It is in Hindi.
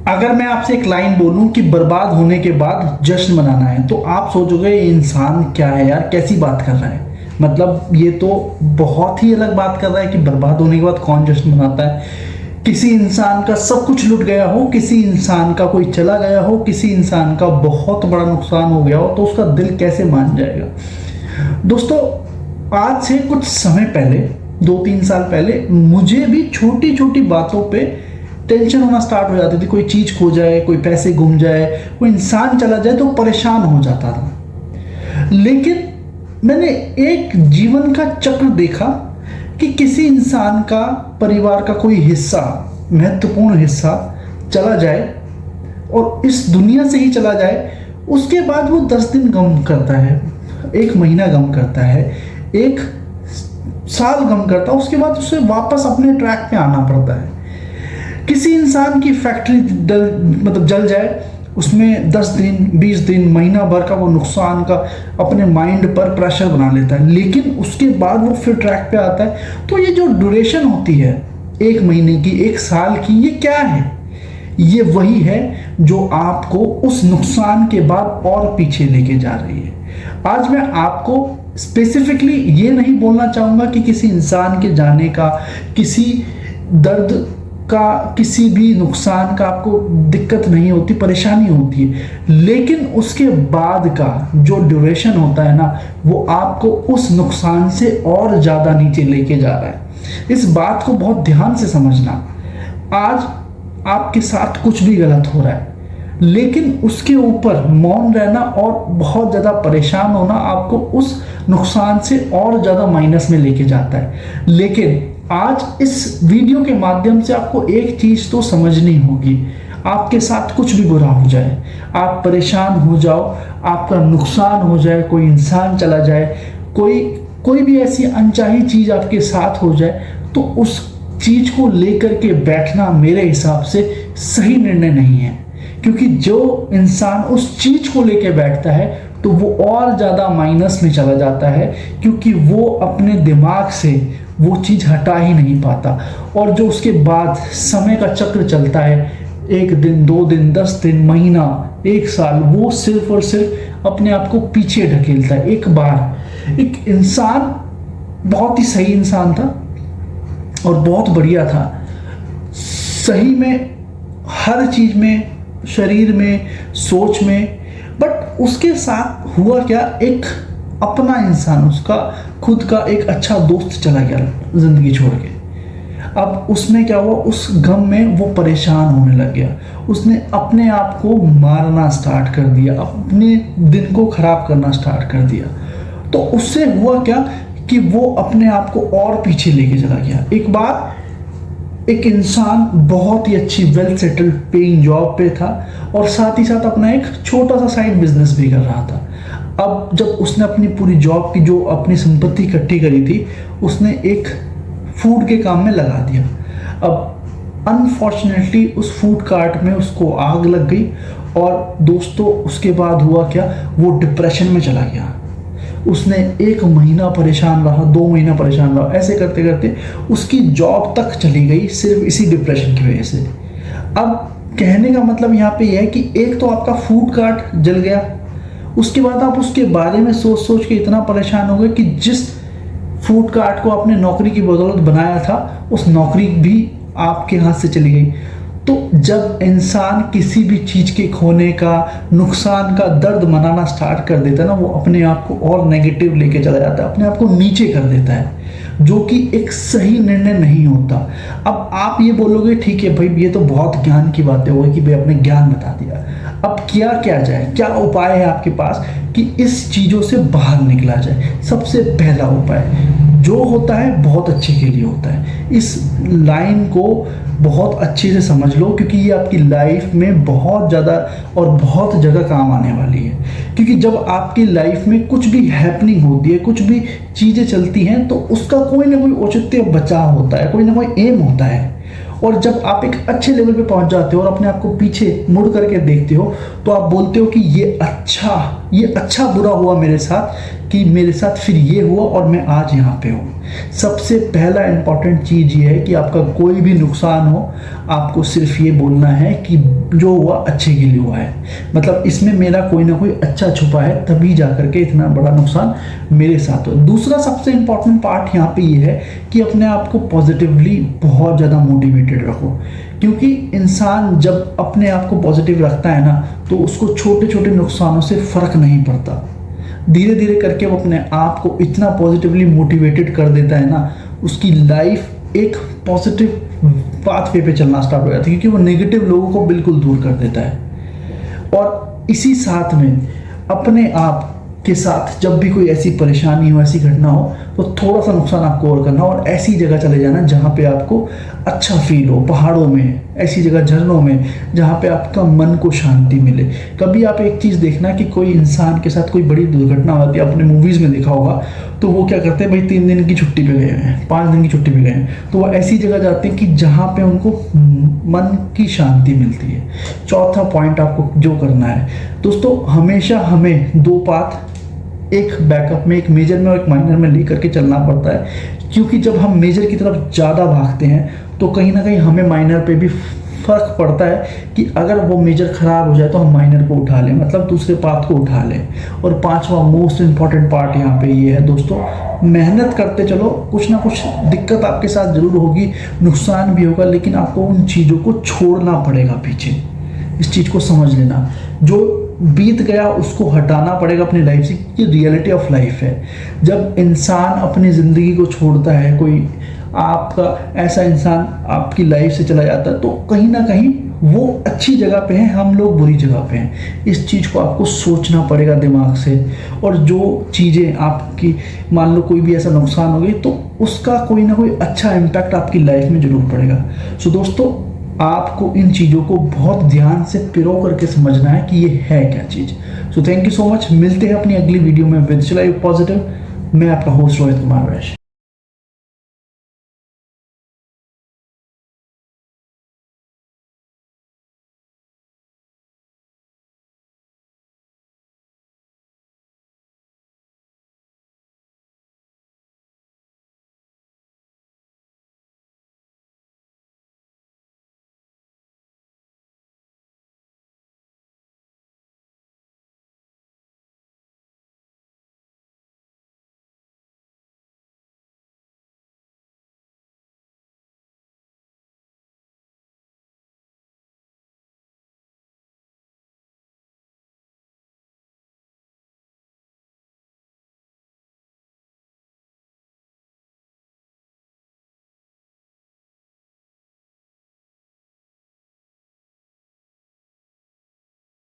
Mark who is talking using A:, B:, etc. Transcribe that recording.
A: अगर मैं आपसे एक लाइन बोलूं कि बर्बाद होने के बाद जश्न मनाना है, तो आप सोचोगे ये इंसान क्या है यार, कैसी बात कर रहा है। मतलब ये तो बहुत ही अलग बात कर रहा है कि बर्बाद होने के बाद कौन जश्न मनाता है। किसी इंसान का सब कुछ लुट गया हो, किसी इंसान का कोई चला गया हो, किसी इंसान का बहुत बड़ा नुकसान हो गया हो, तो उसका दिल कैसे मान जाएगा। दोस्तों, आज से कुछ समय पहले, 2-3 साल पहले, मुझे भी छोटी छोटी बातों पे टेंशन होना स्टार्ट हो जाती थी। कोई चीज़ खो जाए, कोई पैसे गुम जाए, कोई इंसान चला जाए तो परेशान हो जाता था। लेकिन मैंने एक जीवन का चक्र देखा कि किसी इंसान का, परिवार का कोई हिस्सा, महत्वपूर्ण हिस्सा चला जाए और इस दुनिया से ही चला जाए, उसके बाद वो 10 दिन गम करता है, 1 महीना गम करता है, 1 साल गम करता है, उसके बाद उसे वापस अपने ट्रैक पे आना पड़ता है। किसी इंसान की फैक्ट्री जल जाए, उसमें 10 दिन, 20 दिन, महीना भर का वो नुकसान का अपने माइंड पर प्रेशर बना लेता है, लेकिन उसके बाद वो फिर ट्रैक पे आता है। तो ये जो ड्यूरेशन होती है 1 महीने की, 1 साल की, ये क्या है? ये वही है जो आपको उस नुकसान के बाद और पीछे लेके जा रही है। आज मैं आपको स्पेसिफिकली ये नहीं बोलना चाहूँगा कि किसी इंसान के जाने का, किसी दर्द का, किसी भी नुकसान का आपको दिक्कत नहीं होती, परेशानी होती है, लेकिन उसके बाद का जो ड्यूरेशन होता है ना, वो आपको उस नुकसान से और ज़्यादा नीचे लेके जा रहा है। इस बात को बहुत ध्यान से समझना। आज आपके साथ कुछ भी गलत हो रहा है, लेकिन उसके ऊपर मौन रहना और बहुत ज़्यादा परेशान होना आपको उस नुकसान से और ज़्यादा माइनस में लेके जाता है। लेकिन आज इस वीडियो के माध्यम से आपको एक चीज़ तो समझनी होगी। आपके साथ कुछ भी बुरा हो जाए, आप परेशान हो जाओ, आपका नुकसान हो जाए, कोई इंसान चला जाए, कोई भी ऐसी अनचाही चीज़ आपके साथ हो जाए, तो उस चीज़ को लेकर के बैठना मेरे हिसाब से सही निर्णय नहीं है। क्योंकि जो इंसान उस चीज़ को लेकर बैठता है तो वो और ज़्यादा माइनस में चला जाता है, क्योंकि वो अपने दिमाग से वो चीज़ हटा ही नहीं पाता। और जो उसके बाद समय का चक्र चलता है, 1 दिन, 2 दिन, 10 दिन, महीना, 1 साल, वो सिर्फ और सिर्फ अपने आप को पीछे ढकेलता है। एक बार एक इंसान बहुत ही सही इंसान था और बहुत बढ़िया था, सही में, हर चीज़ में, शरीर में, सोच में, बट उसके साथ हुआ क्या, एक अपना इंसान, उसका खुद का एक अच्छा दोस्त चला गया जिंदगी छोड़ के। अब उसमें क्या हुआ, उस गम में वो परेशान होने लग गया, उसने अपने आप को मारना स्टार्ट कर दिया, अपने दिन को खराब करना स्टार्ट कर दिया। तो उससे हुआ क्या कि वो अपने आप को और पीछे लेके चला गया। एक बार एक इंसान बहुत ही अच्छी वेल सेटल्ड पेइंग जॉब पे था और साथ ही साथ अपना एक छोटा सा साइड बिजनेस भी कर रहा था। अब जब उसने अपनी पूरी जॉब की जो अपनी संपत्ति इकट्ठी करी थी, उसने एक फूड के काम में लगा दिया। अब अनफॉर्चुनेटली उस फूड कार्ट में उसको आग लग गई और दोस्तों उसके बाद हुआ क्या, वो डिप्रेशन में चला गया। उसने 1 महीना परेशान रहा, 2 महीना परेशान रहा, ऐसे करते करते उसकी जॉब तक चली गई, सिर्फ इसी डिप्रेशन की वजह से। अब कहने का मतलब यहाँ पे यह है कि एक तो आपका फूड कार्ट जल गया, उसके बाद आप उसके बारे में सोच सोच के इतना परेशान हो गए कि जिस फूड कार्ट को आपने नौकरी की बदौलत बनाया था, उस नौकरी भी आपके हाथ से चली गई। तो जब इंसान किसी भी चीज़ के खोने का, नुकसान का दर्द मनाना स्टार्ट कर देता है ना, वो अपने आप को और नेगेटिव लेके चला जाता है, अपने आप को नीचे कर देता है, जो कि एक सही निर्णय नहीं होता। अब आप ये बोलोगे ठीक है भाई, ये तो बहुत ज्ञान की बातें हो गई कि भाई आपने ज्ञान बता दिया। अब किया क्या जाए, क्या उपाय है आपके पास कि इस चीज़ों से बाहर निकला जाए? सबसे पहला उपाय जो होता है बहुत अच्छे के लिए होता है। इस लाइन को बहुत अच्छे से समझ लो, क्योंकि ये आपकी लाइफ में बहुत ज़्यादा और बहुत जगह काम आने वाली है। क्योंकि जब आपकी लाइफ में कुछ भी हैपनिंग होती है, कुछ भी चीज़ें चलती हैं, तो उसका कोई ना कोई औचित्य बचाव होता है, कोई ना कोई एम होता है। और जब आप एक अच्छे लेवल पे पहुंच जाते हो और अपने आप को पीछे मुड़ करके देखते हो, तो आप बोलते हो कि ये अच्छा बुरा हुआ मेरे साथ कि मेरे साथ फिर ये हुआ और मैं आज यहाँ पे हूँ। सबसे पहला इंपॉर्टेंट चीज़ ये है कि आपका कोई भी नुकसान हो, आपको सिर्फ ये बोलना है कि जो हुआ अच्छे के लिए हुआ है, मतलब इसमें मेरा कोई ना कोई अच्छा छुपा है, तभी जा करके इतना बड़ा नुकसान मेरे साथ हो। दूसरा सबसे इंपॉर्टेंट पार्ट यहाँ पे ये है कि अपने आप को पॉजिटिवली बहुत ज़्यादा मोटिवेटेड रखो, क्योंकि इंसान जब अपने आप को पॉजिटिव रखता है ना तो उसको छोटे छोटे नुकसानों से फ़र्क नहीं पड़ता। धीरे धीरे करके वो अपने आप को इतना पॉजिटिवली मोटिवेटेड कर देता है ना, उसकी लाइफ एक पॉजिटिव पाथवे पे चलना स्टार्ट हो जाता है, क्योंकि वो नेगेटिव लोगों को बिल्कुल दूर कर देता है। और इसी साथ में अपने आप के साथ जब भी कोई ऐसी परेशानी हो, ऐसी घटना हो, तो थोड़ा सा नुकसान आपको और करना और ऐसी जगह चले जाना जहाँ पे आपको अच्छा फील हो, पहाड़ों में, ऐसी जगह झरनों में जहाँ पे आपका मन को शांति मिले। कभी आप एक चीज़ देखना कि कोई इंसान के साथ कोई बड़ी दुर्घटना होती है, आपने मूवीज़ में देखा होगा, तो वो क्या करते हैं, भाई 3 दिन की छुट्टी पे गए हैं, 5 दिन की छुट्टी पे गए हैं, तो वो ऐसी जगह जाते हैं कि जहाँ पे उनको मन की शांति मिलती है। चौथा पॉइंट आपको जो करना है दोस्तों, हमेशा हमें 2 पाथ, एक बैकअप में, एक मेजर में और एक माइनर में लेकर के चलना पड़ता है, क्योंकि जब हम मेजर की तरफ ज़्यादा भागते हैं तो कहीं ना कहीं हमें माइनर पे भी फ़र्क पड़ता है कि अगर वो मेजर ख़राब हो जाए तो हम माइनर को उठा लें, मतलब दूसरे पाथ को उठा लें। और 5वां मोस्ट इम्पॉर्टेंट पार्ट यहाँ पे ये है दोस्तों, मेहनत करते चलो, कुछ ना कुछ दिक्कत आपके साथ ज़रूर होगी, नुकसान भी होगा, लेकिन आपको उन चीज़ों को छोड़ना पड़ेगा पीछे। इस चीज़ को समझ लेना, जो बीत गया उसको हटाना पड़ेगा अपनी लाइफ से, ये रियलिटी ऑफ लाइफ है। जब इंसान अपनी ज़िंदगी को छोड़ता है, कोई आपका ऐसा इंसान आपकी लाइफ से चला जाता है, तो कहीं ना कहीं वो अच्छी जगह पे है, हम लोग बुरी जगह पे हैं। इस चीज़ को आपको सोचना पड़ेगा दिमाग से, और जो चीज़ें आपकी, मान लो कोई भी ऐसा नुकसान हो गई, तो उसका कोई ना कोई अच्छा इम्पैक्ट आपकी लाइफ में ज़रूर पड़ेगा। सो दोस्तों, आपको इन चीज़ों को बहुत ध्यान से पिरो करके समझना है कि ये है क्या चीज़। So thank you so much, मिलते हैं अपनी अगली वीडियो में विद लाइफ पॉजिटिव। मैं आपका होस्ट रोहित कुमार वैश्य।